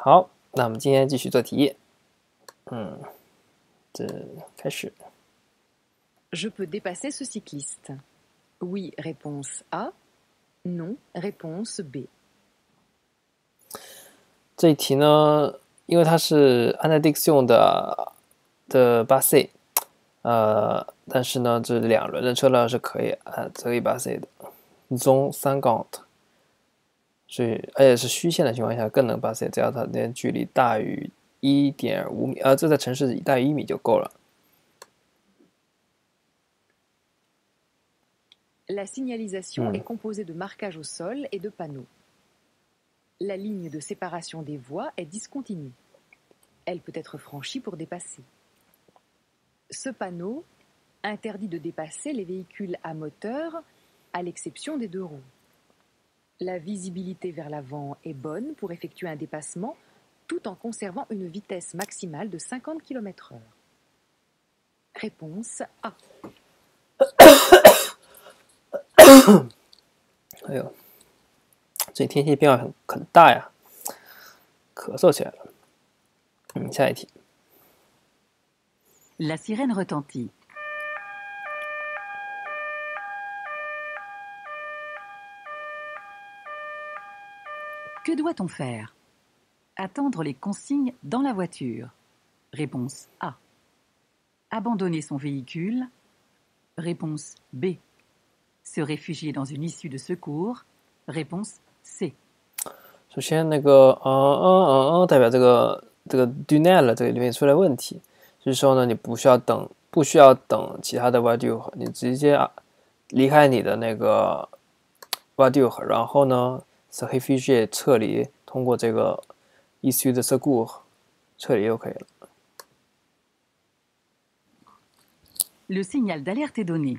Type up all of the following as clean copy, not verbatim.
好，那我们今天继续做题。这开始。Je peux dépasser ce cycliste. Oui, réponse A. Non, réponse B. 这一题呢，因为它是 Anadixion 的巴 C，但是呢，这2轮的车辆是可以巴 C 的，zone 50，所以而且是虚线的情况下更能巴 C，只要它那距离大于1.5米，这在城市大于1米就够了。La signalisation est composée de marquages au sol et de panneaux. La ligne de séparation des voies est discontinue. Elle peut être franchie pour dépasser. Ce panneau interdit de dépasser les véhicules à moteur, à l'exception des 2 roues. La visibilité vers l'avant est bonne pour effectuer un dépassement tout en conservant une vitesse maximale de 50 km/h. Réponse A. 哎呦，这天气变化很大呀，咳嗽起来了。下一题。La sirène retentit. Que doit-on faire? Attendre les consignes dans la voiture. Réponse A. Abandonner son véhicule. Réponse B. Se réfugier dans une issue de secours. Réponse C. 首先那个代表这个 Dunel 这个里面出来问题，就是说呢，你不需要等其他的 voiture， 你直接离开你的那个 voiture， 然后呢 se réfugier 撤离，通过这个 issue de secours 撤离就可以了。Le signal d'alerte est donné.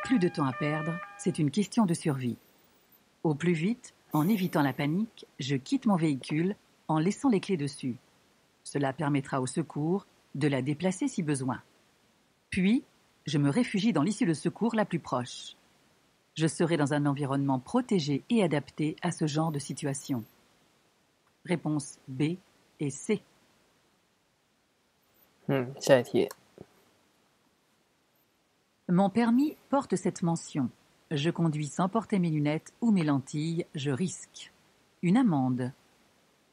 Plus de temps à perdre, c'est une question de survie. Au plus vite, en évitant la panique, je quitte mon véhicule en laissant les clés dessus. Cela permettra au secours de la déplacer si besoin. Puis, je me réfugie dans l'issue de secours la plus proche. Je serai dans un environnement protégé et adapté à ce genre de situation. Réponse B et C. 下一题。Mon permis porte cette mention. Je conduis sans porter mes lunettes ou mes lentilles, je risque. Une amende.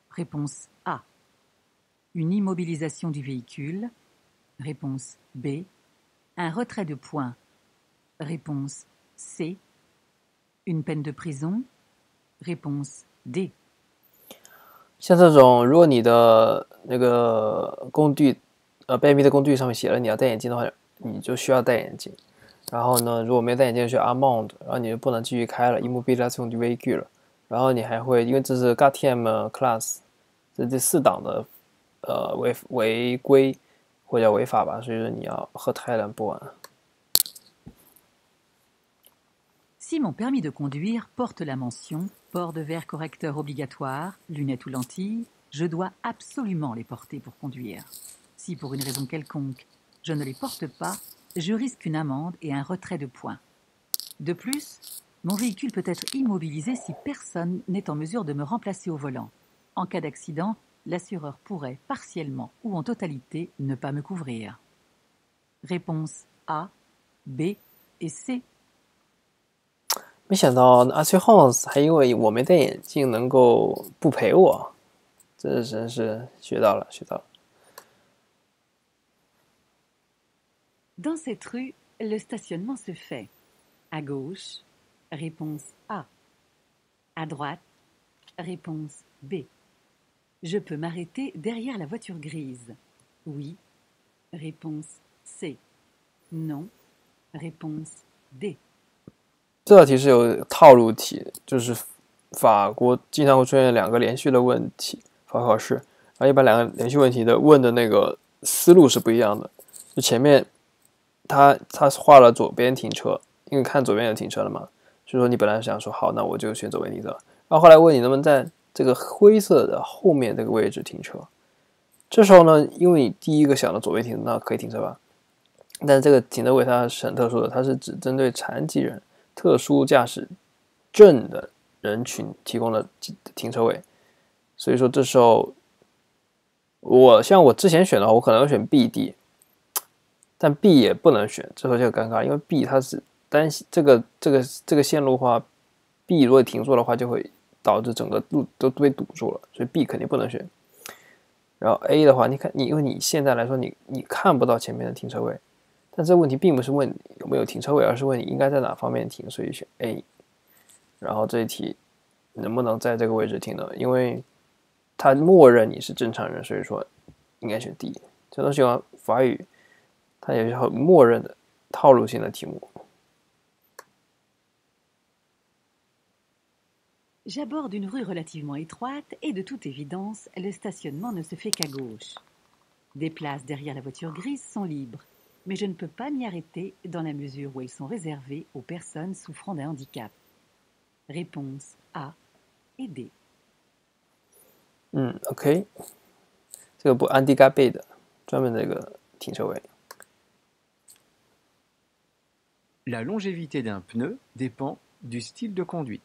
Réponse A. Une immobilisation du véhicule. Réponse B. Un retrait de points. Réponse C. Une peine de prison. Réponse D. 像这种，如果你的那个工具，BMI 的工具上面写了你要戴眼镜的话，你就需要戴眼镜。然后呢，如果没有戴眼镜，就需要 amende， 然后你就不能继续开了 immobilisation du véhicule。然后你还会，因为这是 GATM class， 这第4档的违规或者违法吧，所以说你要喝太冷不完。Si mon permis de conduire porte la mention port de verre correcteur obligatoire, lunettes ou lentilles, je dois absolument les porter pour conduire. Si pour une raison quelconque, je ne les porte pas, je risque une amende et un retrait de points. De plus, mon véhicule peut être immobilisé si personne n'est en mesure de me remplacer au volant. En cas d'accident, l'assureur pourrait, partiellement ou en totalité, ne pas me couvrir. Réponse A, B et C. 没想到 Assurance 还因为我没戴眼镜能够不赔我，这真是学到了。Dans cette rue, le stationnement se fait. À gauche, réponse A. À droite, réponse B. Je peux m'arrêter derrière la voiture grise. Oui, réponse C. Non, réponse D. 这道题是有套路题，就是法国经常会出现2个连续的问题，法考试，然后一般2个连续问题的问的那个思路是不一样的。就前面他画了左边停车，因为看左边有停车了嘛，所以说你本来想说好，那我就选左边停车，然后后来问你能不能在这个灰色的后面这个位置停车。这时候呢，因为你第一个想到左边停，那可以停车吧？但是这个停车位它是很特殊的，它是只针对残疾人，特殊驾驶证的人群提供的停车位。所以说这时候像我之前选的话，我可能要选 B、D， 但 B 也不能选，这时候就很尴尬，因为 B 它是单这个线路的话 ，B 如果停错的话，就会导致整个路都被堵住了，所以 B 肯定不能选。然后 A 的话，因为你现在来说你看不到前面的停车位，但这个问题并不是问你有没有停车位，而是问你应该在哪方面停，所以选 A。然后这一题能不能在这个位置停呢？因为它默认你是正常人，所以说应该选 D。这东西法语它也是很默认的套路性的题目。J'aborde une rue relativement étroite et de toute évidence, le stationnement ne se fait qu'à gauche. Des places derrière la voiture grise sont libres, mais je ne peux pas m'y arrêter dans la mesure où elles sont réservées aux personnes souffrant d'un handicap. Réponse A et D. OK， 这个不handicapé的专门的一个停车位。La longévité d'un pneu dépend du style de conduite.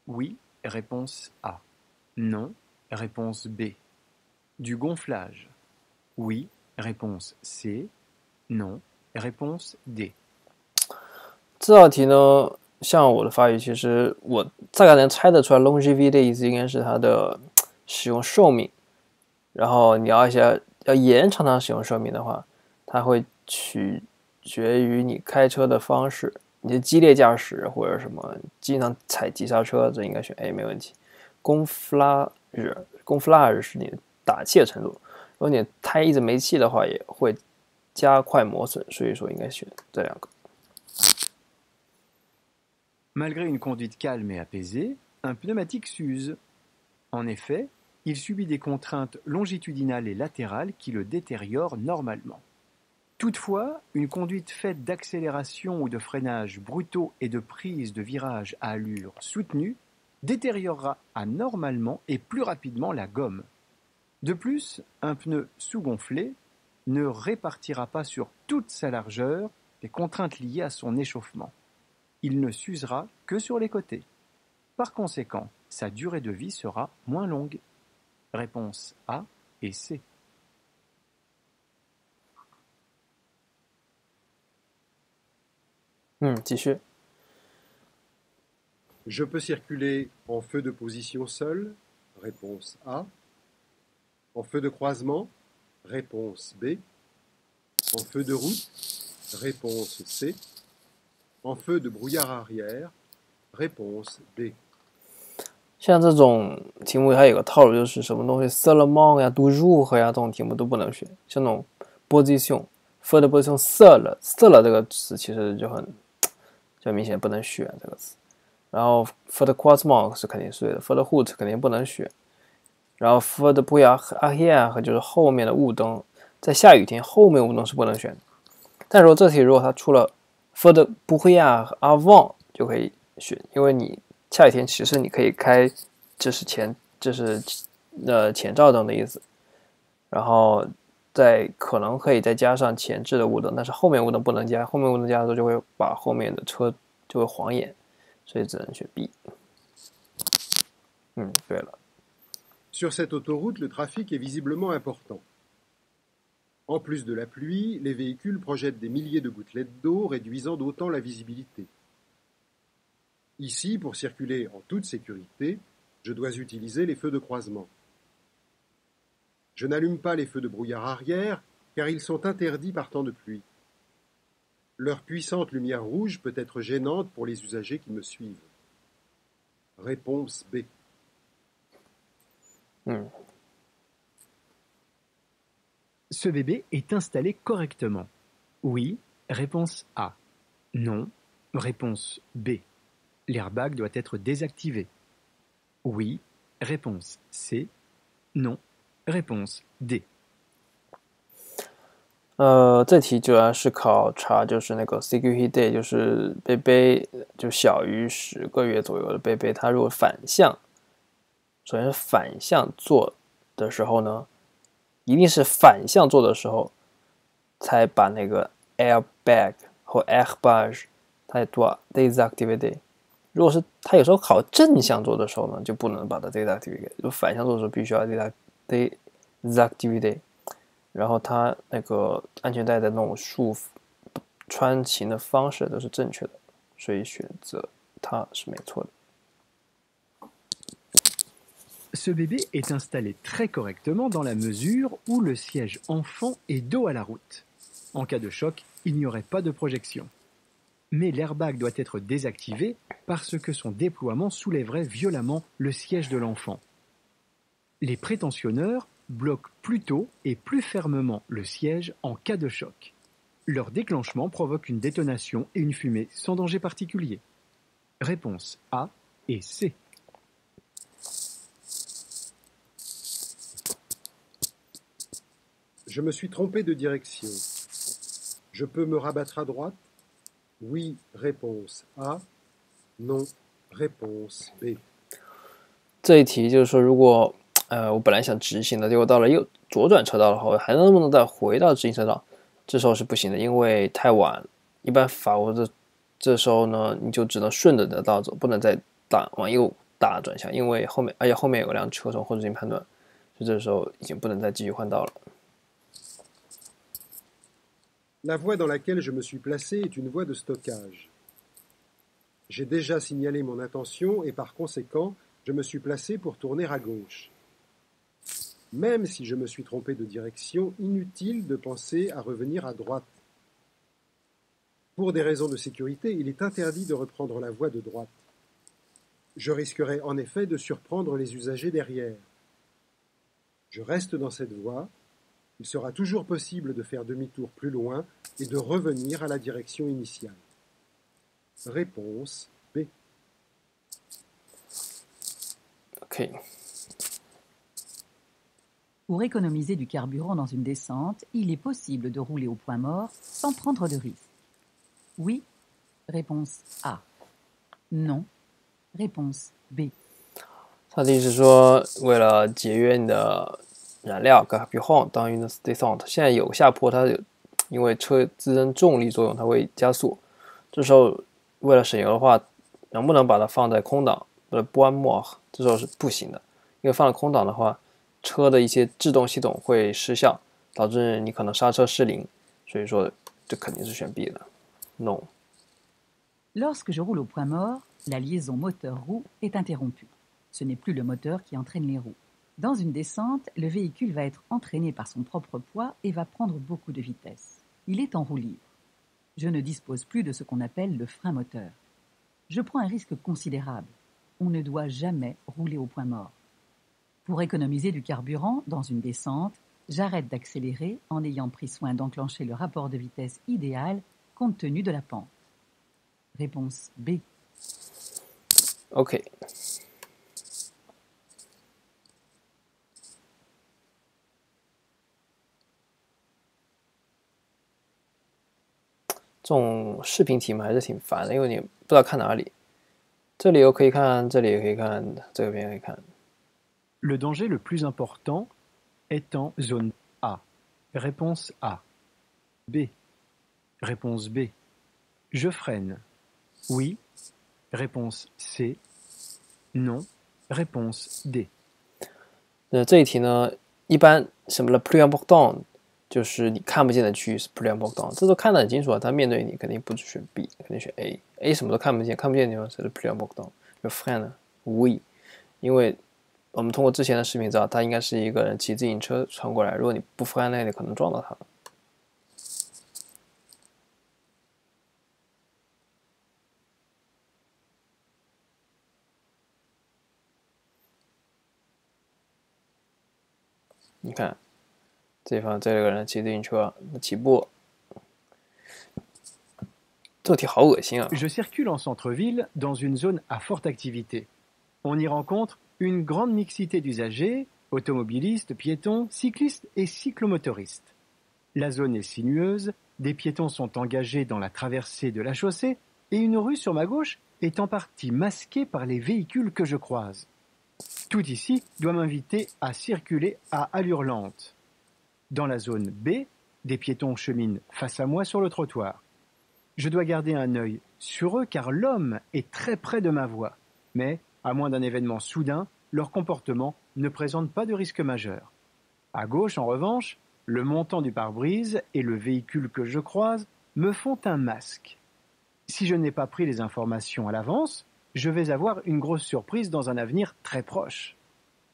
Oui, réponse A. Non, réponse B. Du gonflage. Oui, réponse C. Non, réponse D. 这道题呢，像我的法语，其实我大概能猜得出来 longevity 的意思应该是它的使用寿命。然后你要延长它使用寿命的话，它会取决于你开车的方式，你是激烈驾驶或者什么经常踩急刹车，这应该选 A 没问题。gonflage 是你打气的程度，如果你胎一直没气的话，也会加快磨损，所以说应该选这两个。Malgré une conduite calme et apaisée, un pneumatique s'use. En effet, il subit des contraintes longitudinales et latérales qui le détériorent normalement. Toutefois, une conduite faite d'accélération ou de freinage brutaux et de prise de virage à allure soutenue détériorera anormalement et plus rapidement la gomme. De plus, un pneu sous-gonflé ne répartira pas sur toute sa largeur les contraintes liées à son échauffement. Il ne s'usera que sur les côtés. Par conséquent, sa durée de vie sera moins longue. Réponse A et C. Je peux circuler en feu de position seul. Réponse A. En feu de croisement. Réponse B. En feu de route. Réponse C. En feu de brouillard arrière. Réponse D. 像这种题目，它有个套路，就是什么东西 seulement 呀、toujours 呀，这种题目都不能选。像那种 position、feu de position、seul 这个词其实就明显不能选这个词。然后 feu de croisement 是肯定是对的 ，feu de route 肯定不能选。然后 feu de brouillard arrière 就是后面的雾灯，在下雨天后面雾灯是不能选的。但如果这题如果它出了 feu de brouillard avant 就可以选，因为你下雨天其实你可以开，这是前照灯的意思，然后可能可以再加上前置的雾灯，但是后面雾灯不能加，后面雾灯加的时候就会把后面的车就会晃眼，所以只能选 B。对了。Sur cette autoroute, le trafic est visiblement important. En plus de la pluie, les véhicules projettent des milliers de gouttelettes d'eau, réduisant d'autant la visibilité. Ici, pour circuler en toute sécurité, je dois utiliser les feux de croisement. Je n'allume pas les feux de brouillard arrière, car ils sont interdits par temps de pluie. Leur puissante lumière rouge peut être gênante pour les usagers qui me suivent. Réponse B. Ce bébé est installé correctement. Oui, réponse A. Non, réponse B. L'airbag doit être désactivé. Oui, réponse C. Non, réponse D. 这题主要是考察就是那个 security day， 就是贝就小于10个月左右的贝，它如果反向，首先是反向做的时候呢，一定是反向做的时候才把那个 airbag 或 airbag 它doit désactiver。如果是它有时候考正向做的时候呢，就不能把它 désactiver。如果反向做的时候，必须要 désactiver。然后它那个安全带的那种束缚穿行的方式都是正确的，所以选择它是没错的。Ce bébé est installé très correctement dans la mesure où le siège enfant est dos à la route. En cas de choc, il n'y aurait pas de projection. Mais l'airbag doit être désactivé parce que son déploiement soulèverait violemment le siège de l'enfant. Les prétentionneurs bloquent plus tôt et plus fermement le siège en cas de choc. Leur déclenchement provoque une détonation et une fumée sans danger particulier. Réponse A et C. Je me suis trompé de direction. Je peux me rabattre à droite? Oui, réponse A. Non, réponse B. 这一题就是说，如果我本来想直行的，结果到了左转车道的话，我还能不能再回到直行车道？这时候是不行的，因为太晚。一般法国的这时候呢，你就只能顺着你的道走，不能再往右大转向，因为而且后面有辆车从后视镜判断，所以这时候已经不能再继续换道了。La voie dans laquelle je me suis placé est une voie de stockage. J'ai déjà signalé mon intention et par conséquent, je me suis placé pour tourner à gauche. Même si je me suis trompé de direction, inutile de penser à revenir à droite. Pour des raisons de sécurité, il est interdit de reprendre la voie de droite. Je risquerais en effet de surprendre les usagers derrière. Je reste dans cette voie. Il sera toujours possible de faire demi-tour plus loin et de revenir à la direction initiale. Réponse B. OK. Pour économiser du carburant dans une descente, il est possible de rouler au point mort sans prendre de risque. Oui, réponse A. Non, réponse B. 他的意思是说，为了节约你的燃料 carburant dans une descente， 现在有下坡，它因为车自身重力作用，它会加速。这时候为了省油的话，能不能把它放在空档不是 point mort？ 这时候是不行的，因为放在空档的话，车的一些制动系统会失效，导致你可能刹车失灵。所以说，这肯定是选 B 的 ，no。 Lorsque je roule au point mort, la liaison moteur-roue est interrompue. Ce n'est plus le moteur qui entraîne les roues. Dans une descente, le véhicule va être entraîné par son propre poids et va prendre beaucoup de vitesse. Il est en roue libre. Je ne dispose plus de ce qu'on appelle le frein moteur. Je prends un risque considérable. On ne doit jamais rouler au point mort. Pour économiser du carburant dans une descente, j'arrête d'accélérer en ayant pris soin d'enclencher le rapport de vitesse idéal compte tenu de la pente. Réponse B. OK。这种视频题目还是挺烦的，因为你不知道看哪里。这里又可以看，这里也可以看，这边也可以看。Le danger le plus important est en zone A. Réponse A. B. Réponse B. Je freine. Oui. Réponse C. Non. Réponse D. 这一题呢，一般什么的 plus important 就是你看不见的区域是 plus important， 这都看得很清楚啊。他面对你肯定不是选 B， 肯定选 A。A 什么都看不见，看不见的地方是 plus important。就 freine oui， 因为我们通过之前的视频知道，他应该是一个人骑自行车穿过来，如果你不 freine， 你可能撞到他了。你看，这地方这个人骑自行车起步，这题好恶心啊！ Je circule en centre-ville dans une zone à forte activité. On y rencontre une grande mixité d'usagers, automobilistes, piétons, cyclistes et cyclomotoristes. La zone est sinueuse, des piétons sont engagés dans la traversée de la chaussée et une rue sur ma gauche est en partie masquée par les véhicules que je croise. Tout ici doit m'inviter à circuler à allure lente. Dans la zone B, des piétons cheminent face à moi sur le trottoir. Je dois garder un œil sur eux car l'homme est très près de ma voie. Mais, à moins d'un événement soudain, leur comportement ne présente pas de risque majeur. À gauche, en revanche, le montant du pare-brise et le véhicule que je croise me font un masque. Si je n'ai pas pris les informations à l'avance, je vais avoir une grosse surprise dans un avenir très proche.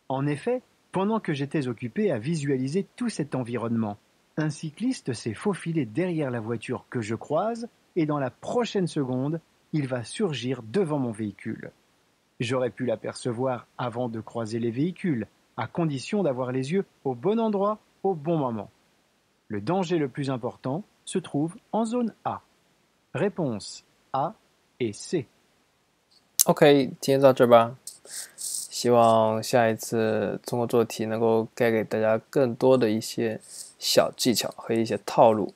En effet, pendant que j'étais occupé à visualiser tout cet environnement, un cycliste s'est faufilé derrière la voiture que je croise et dans la prochaine seconde, il va surgir devant mon véhicule. J'aurais pu l'apercevoir avant de croiser les véhicules, à condition d'avoir les yeux au bon endroit, au bon moment. Le danger le plus important se trouve en zone A. Réponse A et C. OK，今天到这吧。希望下一次中国做题能够带给大家更多的一些小技巧和一些套路。